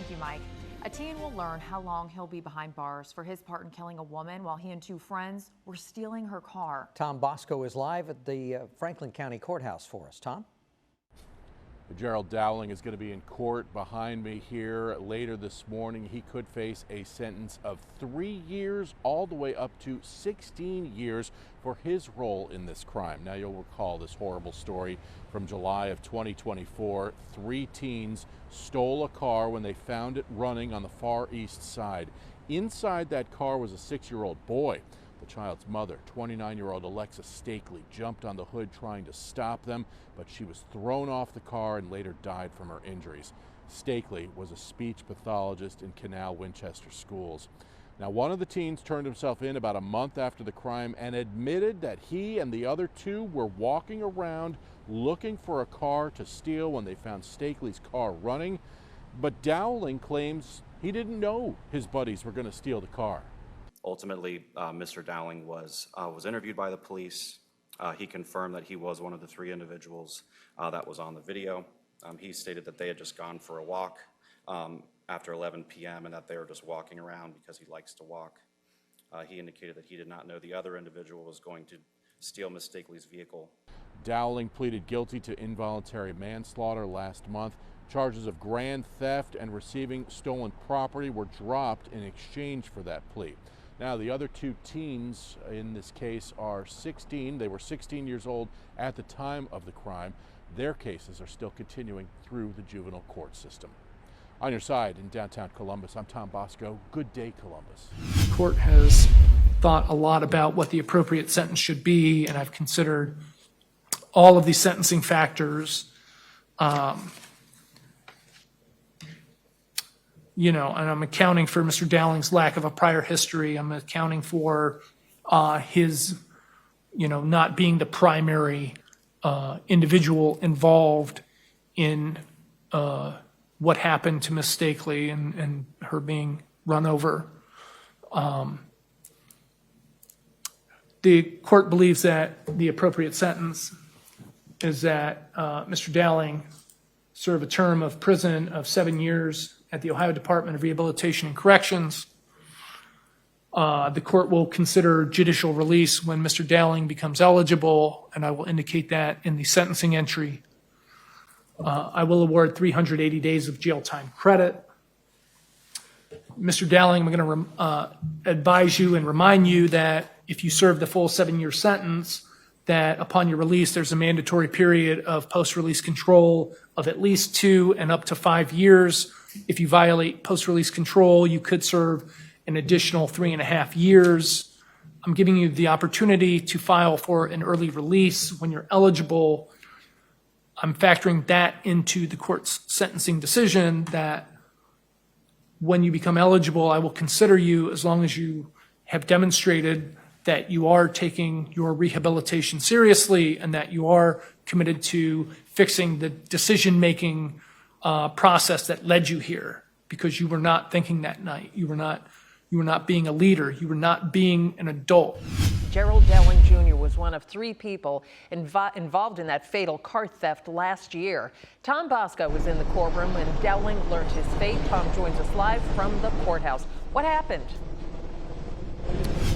Thank you, Mike. A teen will learn how long he'll be behind bars for his part in killing a woman while he and two friends were stealing her car. Tom Bosco is live at the Franklin County Courthouse for us. Tom? Gerald Dowling is going to be in court behind me here later this morning. He could face a sentence of 3 years all the way up to 16 years for his role in this crime. Now, you'll recall this horrible story from July of 2024. 3 teens stole a car when they found it running on the Far East Side. Inside that car was a 6-year-old boy. The child's mother, 29-year-old Alexa Stakely, jumped on the hood trying to stop them, but she was thrown off the car and later died from her injuries. Stakely was a speech pathologist in Canal Winchester schools. Now, one of the teens turned himself in about a month after the crime and admitted that he and the other 2 were walking around looking for a car to steal when they found Stakely's car running. But Dowling claims he didn't know his buddies were going to steal the car. Ultimately, Mr. Dowling was interviewed by the police. He confirmed that he was one of the 3 individuals that was on the video. He stated that they had just gone for a walk after 11 p.m. and that they were just walking around because he likes to walk. He indicated that he did not know the other individual was going to steal Ms. Stakely's vehicle. Dowling pleaded guilty to involuntary manslaughter last month. Charges of grand theft and receiving stolen property were dropped in exchange for that plea. Now, the other 2 teens in this case are 16. They were 16 years old at the time of the crime. Their cases are still continuing through the juvenile court system. On your side in downtown Columbus, I'm Tom Bosco. Good day, Columbus. The court has thought a lot about what the appropriate sentence should be, and I've considered all of these sentencing factors. And I'm accounting for Mr. Dowling's lack of a prior history. I'm accounting for his, not being the primary individual involved in what happened to Ms. Stakely and her being run over. The court believes that the appropriate sentence is that Mr. Dowling serve a term of prison of 7 years at the Ohio Department of Rehabilitation and Corrections. The court will consider judicial release when Mr. Dowling becomes eligible, and I will indicate that in the sentencing entry. I will award 380 days of jail time credit. Mr. Dowling, I'm going to advise you and remind you that if you serve the full 7-year sentence, that upon your release, there's a mandatory period of post-release control of at least 2 and up to 5 years. If you violate post-release control, you could serve an additional 3.5 years. I'm giving you the opportunity to file for an early release when you're eligible. I'm factoring that into the court's sentencing decision that when you become eligible, I will consider you as long as you have demonstrated that you are taking your rehabilitation seriously and that you are committed to fixing the decision-making process that led you here, because you were not thinking that night. You were not being a leader. You were not being an adult. Gerald Dowling Jr. was one of 3 people involved in that fatal car theft last year. Tom Bosco was in the courtroom when Dowling learned his fate. Tom joins us live from the courthouse. What happened?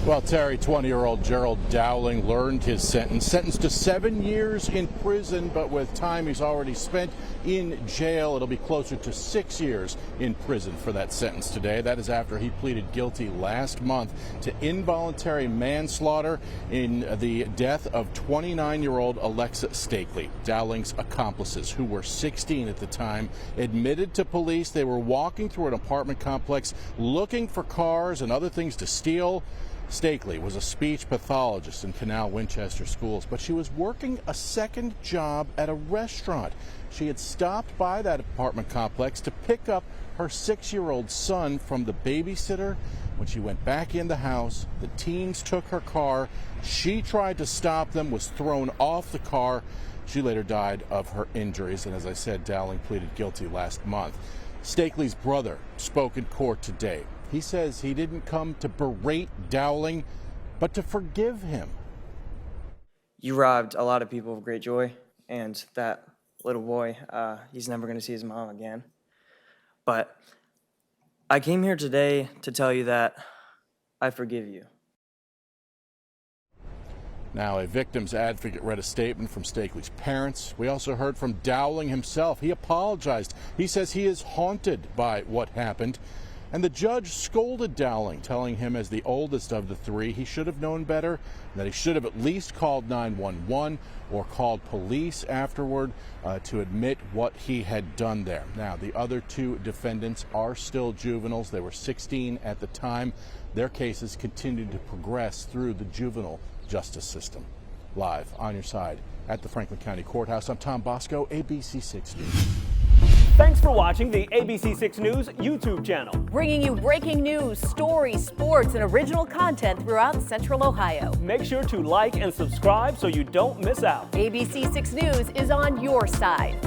Well, Terry, 20-year-old Gerald Dowling learned his sentence, sentenced to 7 years in prison, but with time he's already spent in jail. It'll be closer to 6 years in prison for that sentence today. That is after he pleaded guilty last month to involuntary manslaughter in the death of 29-year-old Alexa Stakely. Dowling's accomplices, who were 16 at the time, admitted to police they were walking through an apartment complex looking for cars and other things to steal. Stakely was a speech pathologist in Canal Winchester schools, but she was working a second job at a restaurant. She had stopped by that apartment complex to pick up her 6-year-old son from the babysitter. When she went back in the house, the teens took her car. She tried to stop them, was thrown off the car. She later died of her injuries, and as I said, Dowling pleaded guilty last month. Stakely's brother spoke in court today. He says he didn't come to berate Dowling, but to forgive him. You robbed a lot of people of great joy, and that little boy, he's never going to see his mom again. But I came here today to tell you that I forgive you. Now, a victim's advocate read a statement from Stakely's parents. We also heard from Dowling himself. He apologized. He says he is haunted by what happened. And the judge scolded Dowling, telling him as the oldest of the three, he should have known better, that he should have at least called 911 or called police afterward to admit what he had done there. Now, the other two defendants are still juveniles. They were 16 at the time. Their cases continue to progress through the juvenile justice system. Live on your side at the Franklin County Courthouse, I'm Tom Bosco, ABC 6 News. Thanks for watching the ABC 6 News YouTube channel. Bringing you breaking news, stories, sports, and original content throughout Central Ohio. Make sure to like and subscribe so you don't miss out. ABC 6 News is on your side.